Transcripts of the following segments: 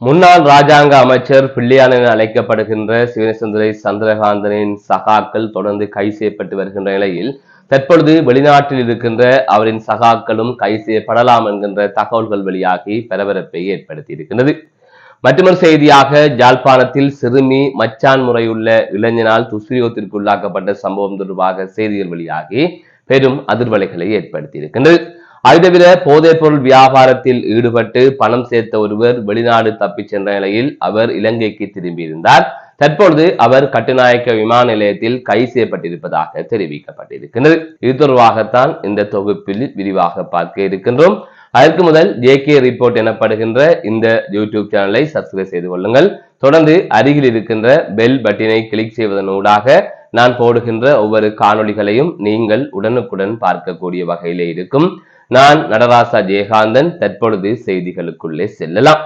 முன்னாள் ராஜாங்க அமைச்சர் பிள்ளையான் என அழைக்கப்படுகின்ற சிவனேசதுரை சந்திரகாந்தனின் சகாக்கள் தொடர்ந்து கைது செய்யப்பட்டு வருகின்ற நிலையில் தற்பொழுது வெளிநாட்டில் இருக்கின்ற அவரின் சகாக்களும் கைது செய்யப்படலாம் என்கின்ற தகவல்கள் வெளியாகி பரபரப்பை ஏற்படுத்தி இருக்கின்றது. மற்றொரு செய்தியாக ஜாழ்ப்பாணத்தில் சிறுமி மச்சான் முறையுள்ள இளைஞனால் துஷ்பிரயோகத்திற்கு உள்ளாக்கப்பட்ட சம்பவம் தொடர்பாக செய்திகள் வெளியாகி பெரும் அதிர்வலைகளை ஏற்படுத்தி இருக்கின்றது. அதுதவிர போதைப் பொருள் வியாபாரத்தில் ஈடுபட்டு பணம் சேர்த்த ஒருவர் வெளிநாடு தப்பிச் சென்ற நிலையில் அவர் இலங்கைக்கு திரும்பியிருந்தார். தற்பொழுது அவர் கட்டுநாயக்க விமான நிலையத்தில் கைது செய்யப்பட்டிருப்பதாக தெரிவிக்கப்பட்டிருக்கின்றது. இது தொடர்பாகத்தான் இந்த தொகுப்பில் விரிவாக பார்க்க இருக்கின்றோம். அதற்கு முதல் ஜேகே ரிப்போர்ட் எனப்படுகின்ற இந்த யூடியூப் சேனலை சப்ஸ்கிரைப் செய்து கொள்ளுங்கள். தொடர்ந்து அருகில் இருக்கின்ற பெல் பட்டினை கிளிக் செய்வதன் ஊடாக நான் போடுகின்ற ஒவ்வொரு காணொளிகளையும் நீங்கள் உடனுக்குடன் பார்க்கக்கூடிய வகையிலே இருக்கும். நான் நடராசா ஜெயகாந்தன். தற்பொழுது செய்திகளுக்குள்ளே செல்லலாம்.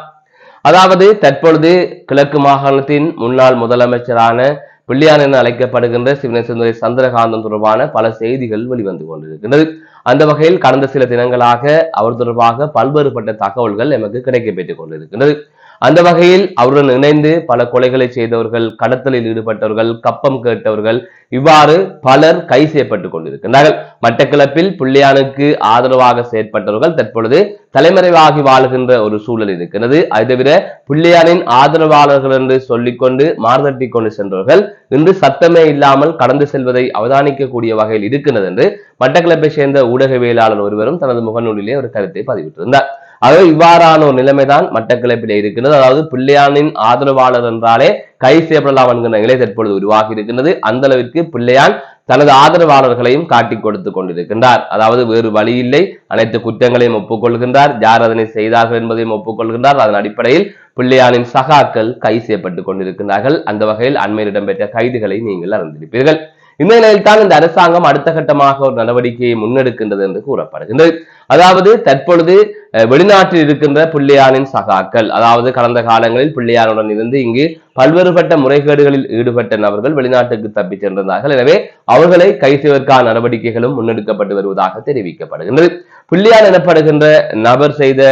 அதாவது தற்பொழுது கிழக்கு மாகாணத்தின் முன்னாள் முதலமைச்சரான பிள்ளையான் என அழைக்கப்படுகின்ற சிவனேசதுரை சந்திரகாந்தன் தொடர்பான பல செய்திகள் வெளிவந்து கொண்டிருக்கின்றது. அந்த வகையில் கடந்த சில தினங்களாக அவர் தொடர்பாக பல்வேறுபட்ட தகவல்கள் எமக்கு கிடைக்கப்பெற்றுக் கொண்டிருக்கின்றது. அந்த வகையில் அவருடன் இணைந்து பல கொலைகளை செய்தவர்கள், கடத்தலில் ஈடுபட்டவர்கள், கப்பம் கேட்டவர்கள், இவ்வாறு பலர் கைது செய்யப்பட்டுக் கொண்டிருக்கின்றார்கள். மட்டக்களப்பில் பிள்ளையானுக்கு ஆதரவாக செயற்பட்டவர்கள் தற்பொழுது தலைமறைவாகி வாழ்கின்ற ஒரு சூழல் இருக்கிறது. அது தவிர பிள்ளையானின் ஆதரவாளர்கள் என்று சொல்லிக்கொண்டு மார்தட்டி கொண்டு சென்றவர்கள் இன்று சத்தமே இல்லாமல் கடந்து செல்வதை அவதானிக்கக்கூடிய வகையில் இருக்கிறது என்று மட்டக்களப்பை சேர்ந்த ஊடகவியலாளர் ஒருவரும் தனது முகநூலிலே ஒரு கருத்தை பதிவிட்டிருந்தார். ஆகவே இவ்வாறான ஒரு நிலைமைதான் மட்டக்களப்பிலே இருக்கிறது. அதாவது பிள்ளையானின் ஆதரவாளர் என்றாலே கைது செய்யப்படலாம் என்கிற நிலை தற்பொழுது உருவாகி இருக்கின்றது. அந்த அளவிற்கு பிள்ளையான் தனது ஆதரவாளர்களையும் காட்டிக் கொடுத்துக் கொண்டிருக்கின்றார். அதாவது வேறு வழி இல்லை, அனைத்து குற்றங்களையும் ஒப்புக்கொள்கின்றார், யார் அதனை செய்தார்கள் என்பதையும் ஒப்புக்கொள்கின்றார். அதன் அடிப்படையில் பிள்ளையானின் சகாக்கள் கைது செய்யப்பட்டுக் கொண்டிருக்கின்றார்கள். அந்த வகையில் அண்மையில் இடம்பெற்ற கைதுகளை நீங்கள் அறிந்திருப்பீர்கள். இந்த நிலையில் தான் இந்த அரசாங்கம் அடுத்த கட்டமாக ஒரு நடவடிக்கையை முன்னெடுக்கின்றது என்று கூறப்படுகின்றது. அதாவது தற்பொழுது வெளிநாட்டில் இருக்கின்ற பிள்ளையானின் சகாக்கள், அதாவது கடந்த காலங்களில் பிள்ளையானுடன் இருந்து இங்கு பல்வேறுபட்ட முறைகேடுகளில் ஈடுபட்ட நபர்கள் வெளிநாட்டுக்கு தப்பிச் சென்றிருந்தார்கள். எனவே அவர்களை கைது செய்வதற்கான நடவடிக்கைகளும் முன்னெடுக்கப்பட்டு வருவதாக தெரிவிக்கப்படுகின்றது. பிள்ளையான் எனப்படுகின்ற நபர் செய்த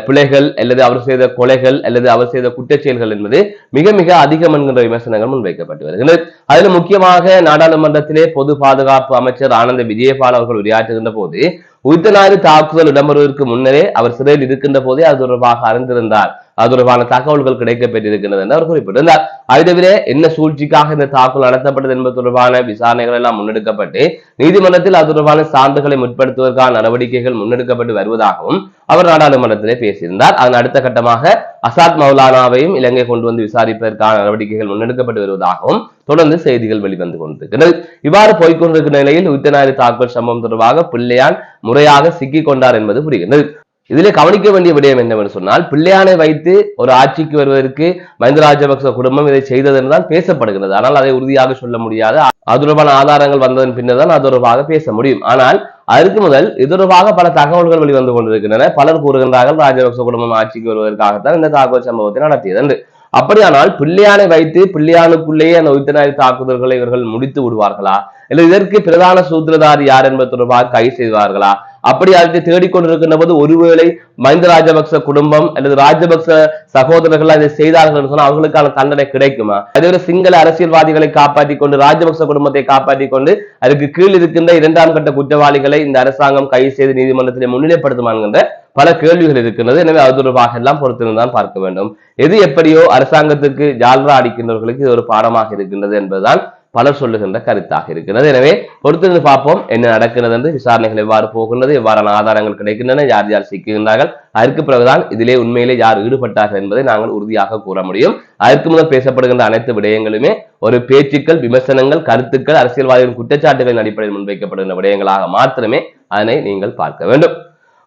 பிழைகள் அல்லது அவர் செய்த கொலைகள் அல்லது அவர் செய்த குற்றச்செயல்கள் என்பது மிக மிக அதிகம் என்கின்ற விமர்சனங்கள் முன்வைக்கப்பட்டு வருகின்றது. அதில் முக்கியமாக நாடாளுமன்றத்திலே பொது பாதுகாப்பு அமைச்சர் ஆனந்த விஜயபால் அவர்கள் உரையாற்றுகின்ற போது உயிர்த்தனாறு தாக்குதல் இடம்பெறுவதற்கு முன்னரே அவர் சிறையில் இருக்கின்ற போதே அது தொடர்பாக அறிந்திருந்தார், அது தொடர்பான தகவல்கள் கிடைக்கப்பெற்றிருக்கின்றது என்று அவர் குறிப்பிட்டிருந்தார். அது தவிர என்ன சூழ்ச்சிக்காக இந்த தாக்குதல் நடத்தப்பட்டது என்பது தொடர்பான விசாரணைகள் எல்லாம் முன்னெடுக்கப்பட்டு நீதிமன்றத்தில் அது தொடர்பான சான்றுகளை முற்படுத்துவதற்கான நடவடிக்கைகள் முன்னெடுக்கப்பட்டு வருவதாகவும் அவர் நாடாளுமன்றத்திலே பேசியிருந்தார். அதன் அடுத்த கட்டமாக அசாத் மௌலானாவையும் இலங்கை கொண்டு வந்து விசாரிப்பதற்கான நடவடிக்கைகள் முன்னெடுக்கப்பட்டு வருவதாகவும் தொடர்ந்து செய்திகள் வெளிவந்து கொண்டிருக்கிறது. இவ்வாறு போய்கொண்டிருக்கிற நிலையில் உயிர்த்தனாறு தாக்குதல் சம்பவம் தொடர்பாக பிள்ளையான் முறையாக சிக்கிக் கொண்டார் என்பது புரிகிறது. இதிலே கவனிக்க வேண்டிய விடயம் என்னவென்று சொன்னால், பிள்ளையானை வைத்து ஒரு ஆட்சிக்கு வருவதற்கு மஹிந்த ராஜபக்ச குடும்பம் இதை செய்தது என்றுதான் பேசப்படுகிறது. ஆனால் அதை உறுதியாக சொல்ல முடியாது. அது தொடர்பான ஆதாரங்கள் வந்ததன் பின்னர் தான் அது தொடர்பாக பேச முடியும். ஆனால் அதற்கு முதல் இது தொடர்பாக பல தகவல்கள் வெளிவந்து கொண்டிருக்கின்றன. பலர் கூறுகின்றார்கள் ராஜபக்ச குடும்பம் ஆட்சிக்கு வருவதற்காகத்தான் இந்த தாக்குதல் சம்பவத்தை நடத்தியது என்று. அப்படியானால் பிள்ளையானை வைத்து பிள்ளையானுக்குள்ளேயே அந்த உயிர்த்தனாறு தாக்குதல்களை இவர்கள் முடித்து விடுவார்களா, இல்லை இதற்கு பிரதான சூத்திரதாரி யார் என்பது தொடர்பாக கைது செய்வார்களா? அப்படி அதை தேடிக்கொண்டிருக்கின்ற போது ஒருவேளை மஹிந்த ராஜபக்ச குடும்பம் அல்லது ராஜபக்ச சகோதரர்கள் அதை செய்தார்கள் என்று சொன்னால் அவர்களுக்கான தண்டனை கிடைக்குமா? அதே சிங்கள அரசியல்வாதிகளை காப்பாற்றிக் கொண்டு ராஜபக்ச குடும்பத்தை காப்பாற்றிக் கொண்டு அதுக்கு கீழ் இருக்கின்ற இரண்டாம் கட்ட குற்றவாளிகளை இந்த அரசாங்கம் கைது செய்து நீதிமன்றத்திலே முன்னிலைப்படுத்துமா என்கின்ற பல கேள்விகள் இருக்கின்றது. எனவே அது தொடர்பாக எல்லாம் பொறுத்திருந்தான் பார்க்க வேண்டும். எது எப்படியோ அரசாங்கத்துக்கு ஜால்ரா அடிக்கின்றவர்களுக்கு இது ஒரு பாடமாக இருக்கின்றது என்பதுதான் பலர் சொல்லுகின்ற கருத்தாக இருக்கிறது. எனவே பொறுத்திருந்து பார்ப்போம் என்ன நடக்கிறது என்று, விசாரணைகள் எவ்வாறு போகின்றது, எவ்வாறான ஆதாரங்கள் கிடைக்கின்றன, யார் யார் சிக்குகின்றார்கள், அதற்கு பிறகுதான் இதிலே உண்மையிலே யார் ஈடுபட்டார்கள் என்பதை நாங்கள் உறுதியாக கூற முடியும். அதற்கு முதல் பேசப்படுகின்ற அனைத்து விடயங்களுமே ஒரு பேச்சுக்கள், விமர்சனங்கள், கருத்துக்கள், அரசியல்வாதிகளின் குற்றச்சாட்டுகளின் அடிப்படையில் முன்வைக்கப்படுகின்ற விடயங்களாக மாத்திரமே அதனை நீங்கள் பார்க்க வேண்டும்.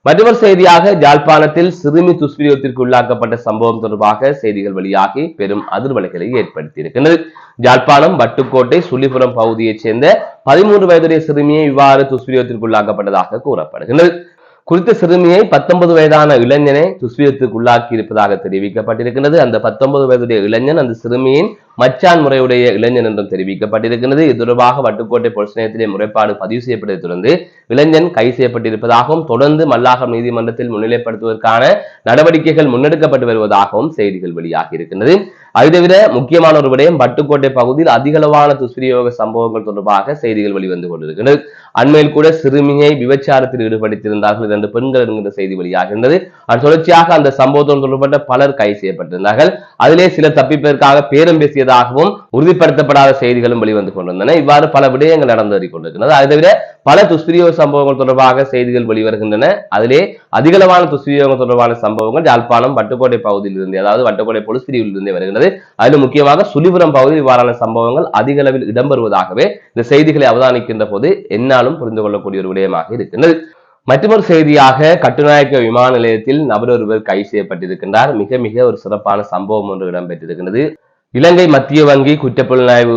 மற்றொரு செய்தியாக ஜாழ்ப்பாணத்தில் சிறுமி துஷ்பிரயோகத்திற்கு உள்ளாக்கப்பட்ட சம்பவம் தொடர்பாக செய்திகள் வெளியாகி பெரும் அதிர்வலைகளை ஏற்படுத்தி இருக்கின்றது. ஜாழ்ப்பாணம் வட்டுக்கோட்டை சுள்ளிபுரம் பகுதியைச் சேர்ந்த 13 வயதுடைய சிறுமியை இவ்வாறு துஷ்பிரயோகத்திற்கு உள்ளாக்கப்பட்டதாக கூறப்படுகின்றது. குறித்த சிறுமியை 19 வயதான இளைஞனை துஷ்பிரயத்துக்கு உள்ளாக்கி இருப்பதாக தெரிவிக்கப்பட்டிருக்கிறது. அந்த 19 வயதுடைய இளைஞன் அந்த சிறுமியின் மச்சான் முறையுடைய இளைஞன் என்றும் தெரிவிக்கப்பட்டிருக்கிறது. இது தொடர்பாக வட்டுக்கோட்டை போலீஸ் நிலையத்திலே முறைப்பாடு பதிவு செய்யப்பட்டதை தொடர்ந்து இளைஞன் கைது செய்யப்பட்டிருப்பதாகவும் தொடர்ந்து மல்லாகம் நீதிமன்றத்தில் முன்னிலைப்படுத்துவதற்கான நடவடிக்கைகள் முன்னெடுக்கப்பட்டு வருவதாகவும் செய்திகள் வெளியாகி இருக்கின்றது. அதுதவிர முக்கியமான ஒரு விடயம், வட்டுக்கோட்டை பகுதியில் அதிகளவான துஷ்பிரயோக சம்பவங்கள் தொடர்பாக செய்திகள் வெளிவந்து கொண்டிருக்கிறது. அண்மையில் கூட சிறுமியை விபச்சாரத்தில் ஈடுபடுத்தியிருந்தார்கள் 2 பெண்கள் என்கிற செய்தி வெளியாகின்றது. தொடர்ச்சியாக அந்த சம்பவத்தோடு தொடர்பட்ட பலர் கைது செய்யப்பட்டிருந்தார்கள். அதிலே சிலர் தப்பிப்பதற்காக பேரம் பேசியதாகவும் உறுதிப்படுத்தப்படாத செய்திகளும் வெளிவந்து கொண்டிருந்தன. இவ்வாறு பல விடயங்கள் நடந்து கொண்டிருக்கிறது. அதை தவிர பல துஷ்பிரயோக சம்பவங்கள் தொடர்பாக செய்திகள் வெளிவருகின்றன. அதிலே அதிகளவான துஷ்பிரயோகம் தொடர்பான சம்பவங்கள் யாழ்ப்பாணம் வட்டுக்கோட்டை பகுதியில் இருந்து, அதாவது வட்டுக்கோட்டை பொலிஸ் பிரிவில் இருந்தே வருகிறது. அதில் முக்கியமாக சுழிபுரம் பகுதியில் இவ்வாறான சம்பவங்கள் அதிக அளவில் இடம்பெறுவதாகவே இந்த செய்திகளை அவதானிக்கின்ற போது என்னாலும் புரிந்து கொள்ளக்கூடிய ஒரு விடயமாக இருக்கின்றது. மற்றொரு செய்தியாக, கட்டுநாயக்க விமான நிலையத்தில் நபர் ஒருவர் கைது செய்யப்பட்டிருக்கின்றார். மிக மிக ஒரு சிறப்பான சம்பவம் ஒன்று இடம்பெற்றிருக்கிறது. இலங்கை மத்திய வங்கி குற்றப்புலனாய்வு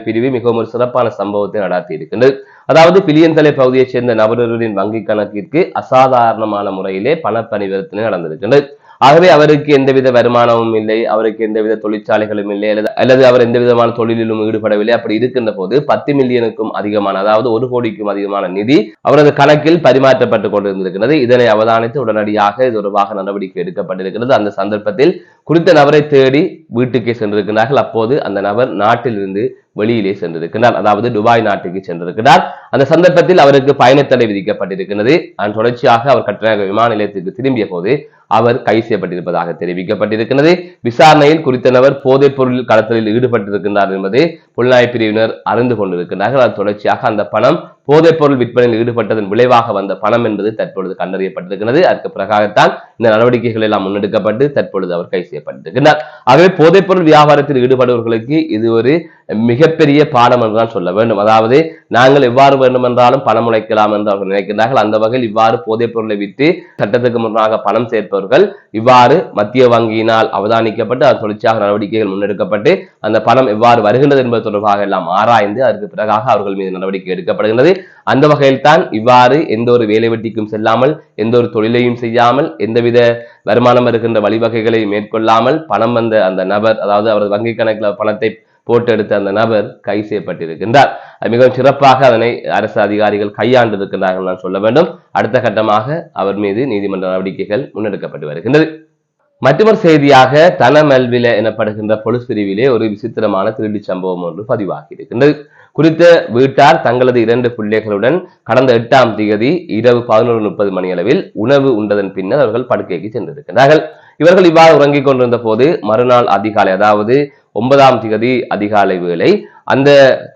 பிரிவு மிகவும் ஒரு சிறப்பான சம்பவத்தை நடாத்தி இருக்கின்றது. அதாவது பிலியந்தலை பகுதியைச் சேர்ந்த நபர் ஒருவரின் வங்கி கணக்கிற்கு அசாதாரணமான முறையிலே பண பரிவர்த்தனை நடந்திருக்கின்றது. ஆகவே அவருக்கு எந்தவித வருமானமும் இல்லை, அவருக்கு எந்தவித தொழிற்சாலைகளும் இல்லை, அல்லது அவர் எந்த விதமான தொழிலிலும் ஈடுபடவில்லை. அப்படி இருக்கின்ற போது 10 மில்லியனுக்கும் அதிகமான, அதாவது 1 கோடிக்கும் அதிகமான நிதி அவரது கணக்கில் பரிமாற்றப்பட்டுக் கொண்டிருந்திருக்கிறது. இதனை அவதானித்து உடனடியாக இது தொடர்பாக நடவடிக்கை எடுக்கப்பட்டிருக்கிறது. அந்த சந்தர்ப்பத்தில் குறித்த நபரை தேடி வீட்டுக்கே சென்றிருக்கிறார்கள். அப்போது அந்த நபர் நாட்டிலிருந்து வெளியிலே சென்றிருக்கிறார், அதாவது துபாய் நாட்டுக்கு சென்றிருக்கிறார். அந்த சந்தர்ப்பத்தில் அவருக்கு பயணத்தடை விதிக்கப்பட்டிருக்கிறது. அதன் தொடர்ச்சியாக அவர் கட்டுநாயக்க விமான நிலையத்திற்கு திரும்பிய போது அவர் கைது செய்யப்பட்டிருப்பதாக தெரிவிக்கப்பட்டிருக்கிறது. விசாரணையில் குறித்த நபர் போதைப் பொருள் கடத்தலில் ஈடுபட்டிருக்கின்றார் என்பதை புலனாய்வு பிரிவினர் அறிந்து கொண்டிருக்கிறார்கள். அது தொடர்ச்சியாக அந்த பணம் போதைப் பொருள் விற்பனையில் ஈடுபட்டதன் விளைவாக வந்த பணம் என்பது தற்பொழுது கண்டறியப்பட்டிருக்கிறது. அதற்கு பிறகாகத்தான் இந்த நடவடிக்கைகள் எல்லாம் முன்னெடுக்கப்பட்டு தற்பொழுது அவர் கைது செய்யப்பட்டிருக்கிறார். ஆகவே போதைப் பொருள் வியாபாரத்தில் ஈடுபடுபவர்களுக்கு இது ஒரு மிகப்பெரிய பாடம் என்றுதான் சொல்ல வேண்டும். அதாவது நாங்கள் எவ்வாறு வேண்டுமென்றாலும் பணம் உழைக்கலாம் என்று அவர்கள் நினைக்கிறார்கள். அந்த வகையில் இவ்வாறு போதைப் பொருளை விற்று சட்டத்துக்கு முன்னாக பணம் சேர்ப்பவர்கள் இவ்வாறு மத்திய வங்கியினால் அவதானிக்கப்பட்டு அது தொடர்ச்சியாக நடவடிக்கைகள் முன்னெடுக்கப்பட்டு அந்த பணம் எவ்வாறு வருகின்றது என்பது தொடர்பாக எல்லாம் ஆராய்ந்து அதற்கு பிறகாக அவர்கள் மீது நடவடிக்கை எடுக்கப்படுகின்றது. அந்த வகையில் தான் இவ்வாறு எந்த ஒரு வேலை வெட்டிக்கும் செல்லாமல், எந்த ஒரு தொழிலையும் செய்யாமல், எந்தவித வருமானம் இருக்கின்ற வழிவகைகளை மேற்கொள்ளாமல் பணம் வந்த அந்த நபர், அதாவது அவரது வங்கி கணக்கில் பணத்தை போட்டு எடுத்த அந்த நபர் கைது செய்யப்பட்டிருக்கின்றார். மிகவும் சிறப்பாக அதனை அரசு அதிகாரிகள் கையாண்டு இருக்கின்றார்கள் நான் சொல்ல வேண்டும். அடுத்த கட்டமாக அவர் மீது நீதிமன்ற நடவடிக்கைகள் முன்னெடுக்கப்பட்டு வருகின்றது. மற்றொரு செய்தியாக, தனமல்வில எனப்படுகின்ற பொலிஸ் பிரிவிலே ஒரு விசித்திரமான திருடி சம்பவம் ஒன்று பதிவாகி இருக்கின்றது. குறித்த வீட்டார் தங்களது 2 பிள்ளைகளுடன் கடந்த 8ஆம் தேதி இரவு 11:30 மணி அளவில் உணவு உண்டதன் பின்னர் அவர்கள் படுக்கைக்கு சென்றிருக்கிறார்கள். இவர்கள் இவ்வாறு உறங்கிக் கொண்டிருந்த போது மறுநாள் அதிகாலை, அதாவது 9ஆம் தேதி அதிகாலை வேளை அந்த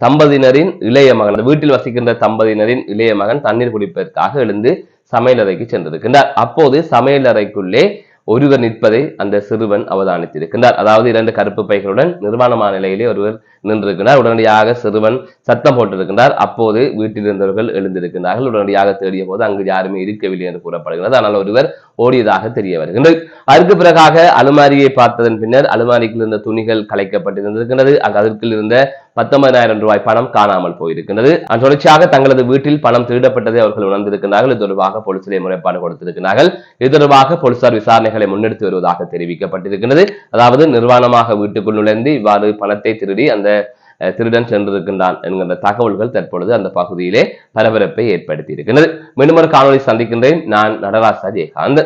தம்பதியினரின் இளைய மகன், வீட்டில் வசிக்கின்ற தம்பதியினரின் இளைய மகன் தண்ணீர் குடிப்பதற்காக எழுந்து சமையலறைக்கு சென்றிருக்கின்றார். அப்போது சமையலறைக்குள்ளே ஒருவர் நிற்பதை அந்த சிறுவன் அவதானித்திருக்கின்றார். அதாவது 2 கருப்பு பைகளுடன் நிர்வாணமான நிலையிலே ஒருவர் நின்றிருக்கிறார். உடனடியாக சிறுவன் சத்தம் போட்டிருக்கின்றார். அப்போது வீட்டில் இருந்தவர்கள் எழுந்திருக்கிறார்கள். உடனடியாக தேடிய போது அங்கு யாருமே இருக்கவில்லை என்று கூறப்படுகிறது. ஆனால் ஒருவர் ஓடியதாக தெரிய வருகின்றது. அதற்கு பிறகாக அலுமாரியை பார்த்ததன் பின்னர் அலுமாரிக்குள் இருந்த துணிகள் கலைக்கப்பட்டிருந்திருக்கிறது. அதற்குள் இருந்த 19,000 ரூபாய் பணம் காணாமல் போயிருக்கின்றது. தொடர்ச்சியாக தங்களது வீட்டில் பணம் திருடப்பட்டதை அவர்கள் உணர்ந்திருக்கிறார்கள். இது தொடர்பாக போலீசிலே முறைப்பாடு கொடுத்திருக்கிறார்கள். இது தொடர்பாக போலீசார் விசாரணைகளை முன்னெடுத்து வருவதாக தெரிவிக்கப்பட்டிருக்கிறது. அதாவது நிர்வாணமாக வீட்டுக்குள் நுழைந்து இவ்வாறு பணத்தை திருடி அந்த திருடன் சென்றிருக்கின்றான் என்கின்ற தகவல்கள் தற்பொழுது அந்த பகுதியிலே பரபரப்பை ஏற்படுத்தி இருக்கின்றது. மீண்டும் ஒரு காணொலி சந்திக்கின்றேன். நான் நடராஜா ஜெயகாந்த்.